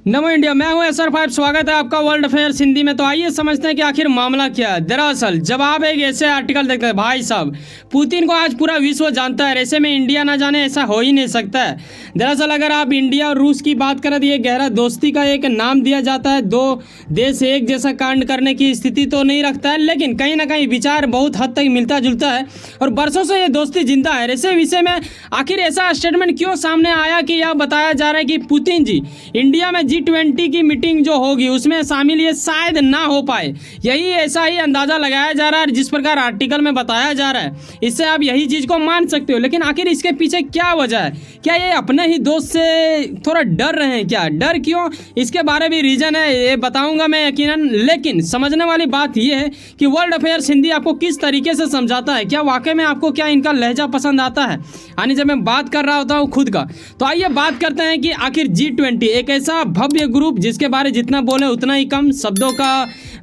नमो India, मैं हूं SR5। स्वागत है आपका वर्ल्ड अफेयर्स हिंदी में। तो आइए समझते हैं कि आखिर मामला क्या है। दरअसल जब आप एक ऐसे आर्टिकल देखते हैं, भाई साहब पुतिन को आज पूरा विश्व जानता है, ऐसे में इंडिया ना जाने ऐसा हो ही नहीं सकता है। दरअसल अगर आप इंडिया और रूस की बात करें तो ये गहरा दोस्ती का एक नाम दिया जाता है। दो देश एक जैसा कांड करने की स्थिति तो नहीं रखता है, लेकिन कहीं ना कहीं विचार बहुत हद तक मिलता जुलता है और बरसों से ये दोस्ती जिंदा है। ऐसे विषय में आखिर ऐसा स्टेटमेंट क्यों सामने आया कि यह बताया जा रहा है कि पुतिन जी इंडिया में G20 की मीटिंग जो होगी उसमें शामिल ये शायद ना हो पाए। यही ऐसा ही अंदाजा लगाया जा रहा है जिस प्रकार आर्टिकल में बताया जा रहा है। इससे आप यही चीज़ को मान सकते हो, लेकिन आखिर इसके पीछे क्या वजह है? क्या ये अपने ही दोस्त से थोड़ा डर रहे हैं? क्या डर क्यों, इसके बारे में रीज़न है, ये बताऊंगा मैं यकीनन। लेकिन समझने वाली बात यह है कि वर्ल्ड अफेयर्स हिंदी आपको किस तरीके से समझाता है। क्या वाकई में आपको क्या इनका लहजा पसंद आता है? यानी जब मैं बात कर रहा होता हूँ खुद का। तो आइए बात करते हैं कि आखिर G20 एक ऐसा भव्य ग्रुप जिसके बारे जितना बोले उतना ही कम। शब्दों का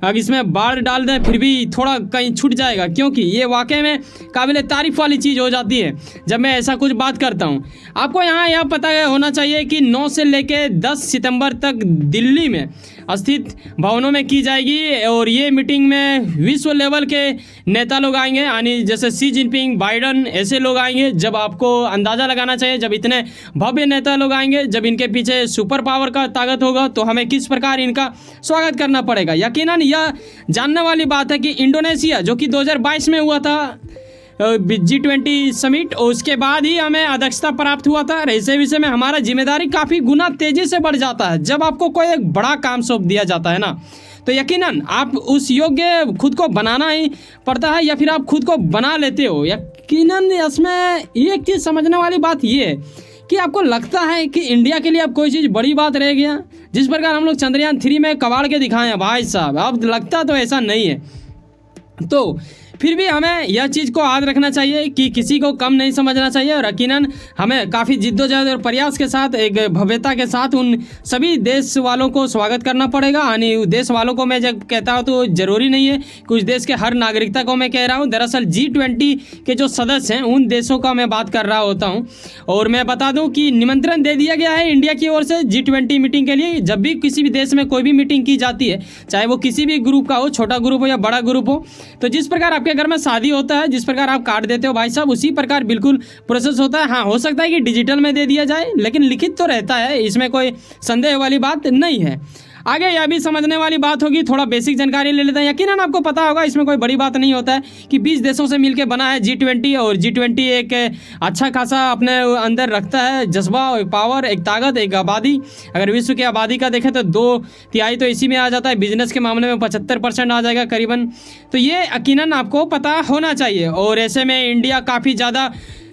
अब इसमें बाढ़ डाल दें फिर भी थोड़ा कहीं छूट जाएगा, क्योंकि ये वाकई में काबिल तारीफ वाली चीज़ हो जाती है जब मैं ऐसा कुछ बात करता हूँ। आपको यहाँ यह पता होना चाहिए कि 9 से लेकर 10 सितंबर तक दिल्ली में स्थित भवनों में की जाएगी और ये मीटिंग में विश्व लेवल के नेता लोग आएंगे, यानी जैसे शी जिनपिंग, बाइडन, ऐसे लोग आएंगे। जब आपको अंदाज़ा लगाना चाहिए, जब इतने भव्य नेता लोग आएंगे, जब इनके पीछे सुपर पावर का ताकत होगा, तो हमें किस प्रकार इनका स्वागत करना पड़ेगा। यकीनन यह जानने वाली बात है कि इंडोनेशिया जो कि 2022 में हुआ था G20 समिट, और उसके बाद ही हमें अध्यक्षता प्राप्त हुआ था। ऐसे विषय में हमारा जिम्मेदारी काफ़ी गुना तेज़ी से बढ़ जाता है। जब आपको कोई एक बड़ा काम सौंप दिया जाता है ना, तो यकीनन आप उस योग्य खुद को बनाना ही पड़ता है, या फिर आप खुद को बना लेते हो। यकीनन इसमें एक चीज़ समझने वाली बात ये है कि आपको लगता है कि इंडिया के लिए अब कोई चीज़ बड़ी बात रह गया। जिस प्रकार हम लोग चंद्रयान 3 में कबाड़ के दिखाए हैं भाई साहब, अब लगता तो ऐसा नहीं है। तो फिर भी हमें यह चीज़ को याद रखना चाहिए कि किसी को कम नहीं समझना चाहिए, और यकीनन हमें काफ़ी जिद्दोजहद और प्रयास के साथ, एक भव्यता के साथ उन सभी देश वालों को स्वागत करना पड़ेगा। यानी देश वालों को मैं जब कहता हूँ तो ज़रूरी नहीं है कुछ देश के हर नागरिकता को मैं कह रहा हूँ। दरअसल G20 के जो सदस्य हैं उन देशों का मैं बात कर रहा होता हूँ। और मैं बता दूँ कि निमंत्रण दे दिया गया है इंडिया की ओर से G20 मीटिंग के लिए। जब भी किसी भी देश में कोई भी मीटिंग की जाती है, चाहे वो किसी भी ग्रुप का हो, छोटा ग्रुप हो या बड़ा ग्रुप हो, तो जिस प्रकार आपके घर में शादी होता है, जिस प्रकार आप कार्ड देते हो भाई साहब, उसी प्रकार बिल्कुल प्रोसेस होता है। हाँ, हो सकता है कि डिजिटल में दे दिया जाए, लेकिन लिखित तो रहता है, इसमें कोई संदेह वाली बात नहीं है। आगे यह भी समझने वाली बात होगी, थोड़ा बेसिक जानकारी ले लेते हैं। यकीनन आपको पता होगा इसमें कोई बड़ी बात नहीं होता है कि 20 देशों से मिलकर बना है G20, और G20 एक अच्छा खासा अपने अंदर रखता है जज्बा, एक पावर, एक ताकत, एक आबादी। अगर विश्व की आबादी का देखें तो 2/3 तो इसी में आ जाता है। बिजनेस के मामले में 75% आ जाएगा करीबन। तो ये यकीनन आपको पता होना चाहिए, और ऐसे में इंडिया काफ़ी ज़्यादा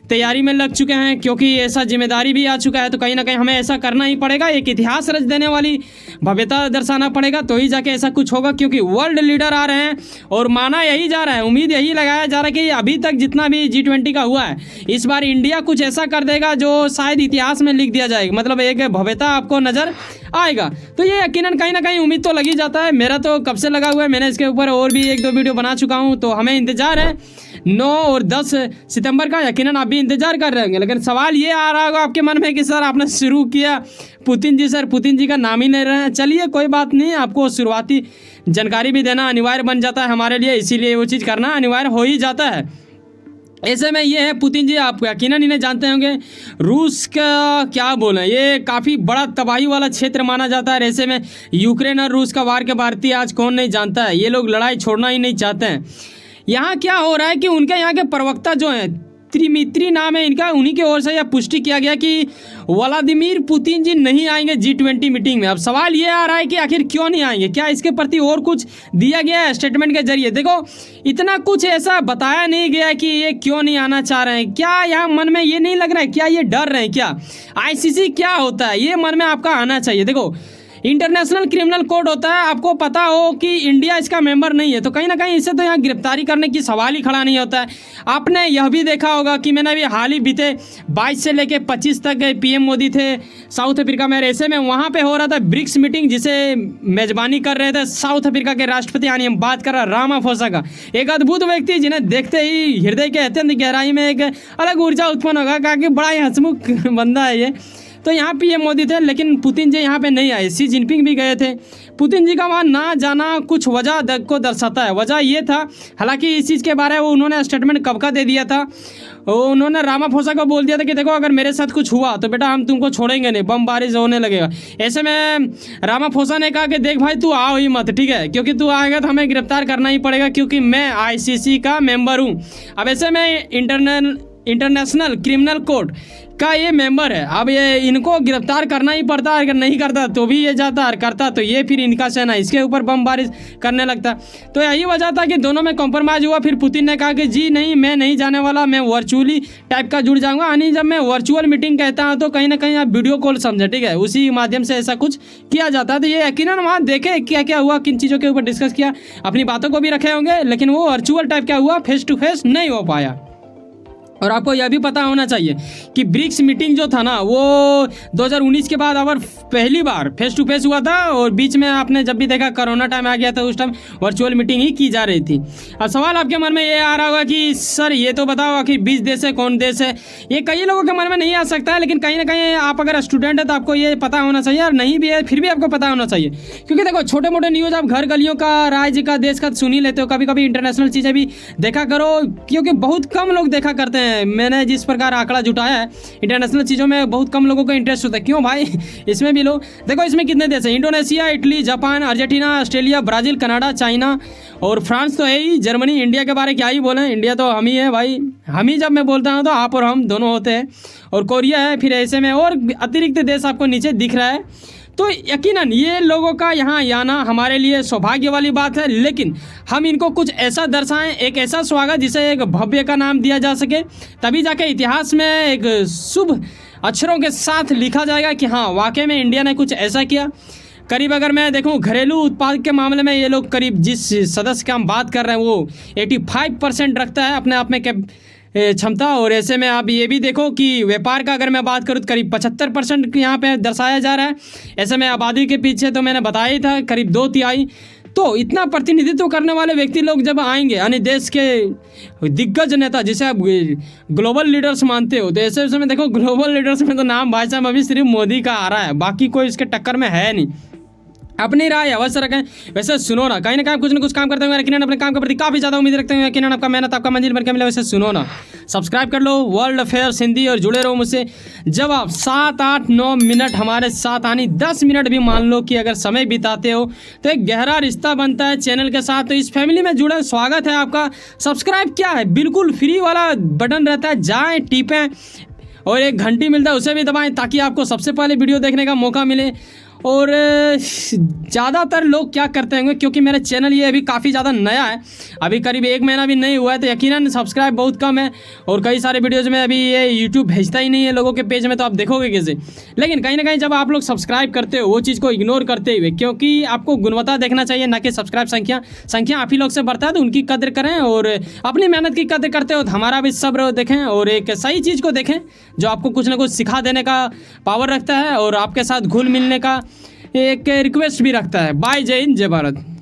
तैयारी में लग चुके हैं, क्योंकि ऐसा जिम्मेदारी भी आ चुका है। तो कहीं ना कहीं हमें ऐसा करना ही पड़ेगा, एक इतिहास रच देने वाली भव्यता दर्शाना पड़ेगा, तो ही जाके ऐसा कुछ होगा। क्योंकि वर्ल्ड लीडर आ रहे हैं और माना यही जा रहा है, उम्मीद यही लगाया जा रहा है कि अभी तक जितना भी G20 का हुआ है, इस बार इंडिया कुछ ऐसा कर देगा जो शायद इतिहास में लिख दिया जाएगा। मतलब एक भव्यता आपको नज़र आएगा। तो ये यकीनन कहीं ना कहीं उम्मीद तो लगी जाता है। मेरा तो कब से लगा हुआ है, मैंने इसके ऊपर और भी 1-2 वीडियो बना चुका हूँ। तो हमें इंतज़ार है 9 और 10 सितंबर का। यकीनन आप भी इंतज़ार कर रहे होंगे, लेकिन सवाल ये आ रहा होगा आपके मन में कि सर आपने शुरू किया पुतिन जी, सर पुतिन जी का नाम ही ले रहे हैं। चलिए कोई बात नहीं, आपको शुरुआती जानकारी भी देना अनिवार्य बन जाता है हमारे लिए, इसीलिए वो चीज़ करना अनिवार्य हो ही जाता है। ऐसे में ये है, पुतिन जी आप यकीनन इन्हें जानते होंगे। रूस का क्या बोलें, ये काफ़ी बड़ा तबाही वाला क्षेत्र माना जाता है। ऐसे में यूक्रेन और रूस का वार के भारतीय आज कौन नहीं जानता है। ये लोग लड़ाई छोड़ना ही नहीं चाहते हैं। यहाँ क्या हो रहा है कि उनके यहाँ के प्रवक्ता जो हैं, त्रिमित्री नाम है इनका, उन्हीं की ओर से यह पुष्टि किया गया कि व्लादिमीर पुतिन जी नहीं आएंगे G20 मीटिंग में। अब सवाल ये आ रहा है कि आखिर क्यों नहीं आएंगे? क्या इसके प्रति और कुछ दिया गया है स्टेटमेंट के जरिए? देखो, इतना कुछ ऐसा बताया नहीं गया कि ये क्यों नहीं आना चाह रहे हैं। क्या यहाँ मन में ये नहीं लग रहा है, क्या ये डर रहे हैं? क्या ICC क्या होता है, ये मन में आपका आना चाहिए। देखो, इंटरनेशनल क्रिमिनल कोड होता है, आपको पता हो कि इंडिया इसका मेंबर नहीं है, तो कहीं ना कहीं इसे तो यहाँ गिरफ्तारी करने की सवाल ही खड़ा नहीं होता है। आपने यह भी देखा होगा कि मैंने अभी हाल ही बीते 22 से लेकर 25 तक PM मोदी थे साउथ अफ्रीका में। ऐसे में वहाँ पे हो रहा था ब्रिक्स मीटिंग, जिसे मेजबानी कर रहे थे साउथ अफ्रीका के राष्ट्रपति, यानी हम बात कर रहे हैं रामाफोसा का। एक अद्भुत व्यक्ति जिन्हें देखते ही हृदय के अत्यंत गहराई में एक अलग ऊर्जा उत्पन्न होगा, क्योंकि बड़ा ही हंसमुख बंदा है ये। तो यहाँ पे ये मोदी थे, लेकिन पुतिन जी यहाँ पे नहीं आए। शी जिनपिंग भी गए थे। पुतिन जी का वहाँ ना जाना कुछ वजह को दर्शाता है। वजह ये था, हालांकि इस चीज़ के बारे में उन्होंने स्टेटमेंट कब का दे दिया था, उन्होंने रामाफोसा को बोल दिया था कि देखो अगर मेरे साथ कुछ हुआ तो बेटा हम तुमको छोड़ेंगे नहीं, बमबारी होने लगेगा। ऐसे में रामाफोसा ने कहा कि देख भाई तू आओ ही मत, ठीक है, क्योंकि तू आएगा तो हमें गिरफ्तार करना ही पड़ेगा, क्योंकि मैं आईसीसी का मेंबर हूँ। अब ऐसे में इंटरनेशनल क्रिमिनल कोर्ट का ये मेंबर है। अब ये इनको गिरफ्तार करना ही पड़ता, अगर नहीं करता तो भी ये जाता, और करता तो ये फिर इनका सेना इसके ऊपर बमबारी करने लगता। तो यही वजह था कि दोनों में कॉम्प्रोमाइज़ हुआ। फिर पुतिन ने कहा कि जी नहीं, मैं नहीं जाने वाला, मैं वर्चुअली टाइप का जुड़ जाऊंगा। यानी जब मैं वर्चुअल मीटिंग कहता हूँ तो कहीं ना कहीं आप वीडियो कॉल समझे, ठीक है, उसी माध्यम से ऐसा कुछ किया जाता है। तो ये यकीनन वहाँ देखे क्या क्या हुआ, किन चीज़ों के ऊपर डिस्कस किया, अपनी बातों को भी रखे होंगे, लेकिन वो वर्चुअल टाइप क्या हुआ, फेस टू फेस नहीं हो पाया। और आपको यह भी पता होना चाहिए कि ब्रिक्स मीटिंग जो था ना, वो 2019 के बाद अब पहली बार फेस टू फेस हुआ था, और बीच में आपने जब भी देखा कोरोना टाइम आ गया था, उस टाइम वर्चुअल मीटिंग ही की जा रही थी। अब सवाल आपके मन में ये आ रहा होगा कि सर ये तो बताओ आखिर 20 देश है, कौन देश है। ये कई लोगों के मन में नहीं आ सकता है, लेकिन कहीं ना कहीं आप अगर स्टूडेंट है तो आपको ये पता होना चाहिए, और नहीं भी है फिर भी आपको पता होना चाहिए। क्योंकि देखो छोटे मोटे न्यूज़ आप घर गलियों का, राज्य का, देश का सुन ही लेते हो, कभी कभी इंटरनेशनल चीज़ें भी देखा करो, क्योंकि बहुत कम लोग देखा करते हैं। मैंने जिस प्रकार आंकड़ा जुटाया है, इंटरनेशनल चीज़ों में बहुत कम लोगों का इंटरेस्ट होता है। क्यों भाई, इसमें भी लोग देखो, इसमें कितने देश हैं, Indonesia, Italy, Japan, Argentina, Australia, Brazil, Canada, China और फ्रांस तो है ही, जर्मनी। इंडिया के बारे क्या ही बोलें, इंडिया तो हम ही है भाई, हम ही जब मैं बोलता हूँ तो आप और हम दोनों होते हैं, और कोरिया है। फिर ऐसे में और अतिरिक्त देश आपको नीचे दिख रहा है। तो यकीनन ये लोगों का यहाँ आना हमारे लिए सौभाग्य वाली बात है, लेकिन हम इनको कुछ ऐसा दर्शाएं, एक ऐसा स्वागत जिसे एक भव्य का नाम दिया जा सके, तभी जाके इतिहास में एक शुभ अक्षरों के साथ लिखा जाएगा कि हाँ वाकई में इंडिया ने कुछ ऐसा किया। करीब अगर मैं देखूं घरेलू उत्पाद के मामले में ये लोग करीब जिस सदस्य की हम बात कर रहे हैं वो 85% रखता है अपने आप में क्षमता। और ऐसे में आप ये भी देखो कि व्यापार का अगर मैं बात करूँ तो करीब 75% यहाँ पे दर्शाया जा रहा है। ऐसे में आबादी के पीछे तो मैंने बताया ही था करीब 2/3। तो इतना प्रतिनिधित्व करने वाले व्यक्ति लोग जब आएंगे, यानी देश के दिग्गज नेता जिसे आप ग्लोबल लीडर्स मानते हो, तो ऐसे में देखो ग्लोबल लीडर्स में तो नाम भाई साहब अभी सिर्फ मोदी का आ रहा है, बाकी कोई इसके टक्कर में है नहीं। अपनी राय अवश्य रखें। वैसे सुनो ना कहीं ना कुछ काम करते हुए यकीनन अपने काम के प्रति काफ़ी ज़्यादा उम्मीद रखते हैं, यकीनन आपका मेहनत आपका मंजिल बन के मिले। वैसे सुनो ना, सब्सक्राइब कर लो वर्ल्ड अफेयर्स हिंदी और जुड़े रहो मुझसे। जब आप 7, 8, 9 मिनट हमारे साथ, यानी 10 मिनट भी मान लो कि अगर समय बिताते हो तो एक गहरा रिश्ता बनता है चैनल के साथ। तो इस फैमिली में जुड़े स्वागत है आपका। सब्सक्राइब क्या है, बिल्कुल फ्री वाला बटन रहता है, जाएँ टिपें, और एक घंटी मिलता है उसे भी दबाएं, ताकि आपको सबसे पहले वीडियो देखने का मौका मिले। और ज़्यादातर लोग क्या करते होंगे, क्योंकि मेरा चैनल ये अभी काफ़ी ज़्यादा नया है, अभी करीब 1 महीना भी नहीं हुआ है, तो यकीनन सब्सक्राइब बहुत कम है, और कई सारे वीडियोज़ में अभी ये यूट्यूब भेजता ही नहीं है लोगों के पेज में, तो आप देखोगे कैसे। लेकिन कहीं ना कहीं जब आप लोग सब्सक्राइब करते हो वो चीज़ को इग्नोर करते हुए, क्योंकि आपको गुणवत्ता देखना चाहिए, ना कि सब्सक्राइब संख्या आप ही लोग से बढ़ता है, तो उनकी कदर करें और अपनी मेहनत की कदर करते हो तो हमारा भी सब्र देखें, और एक सही चीज़ को देखें जो आपको कुछ ना कुछ सिखा देने का पावर रखता है, और आपके साथ घुल मिलने का एक रिक्वेस्ट भी रखता है। बाय, जय हिंद, जय भारत।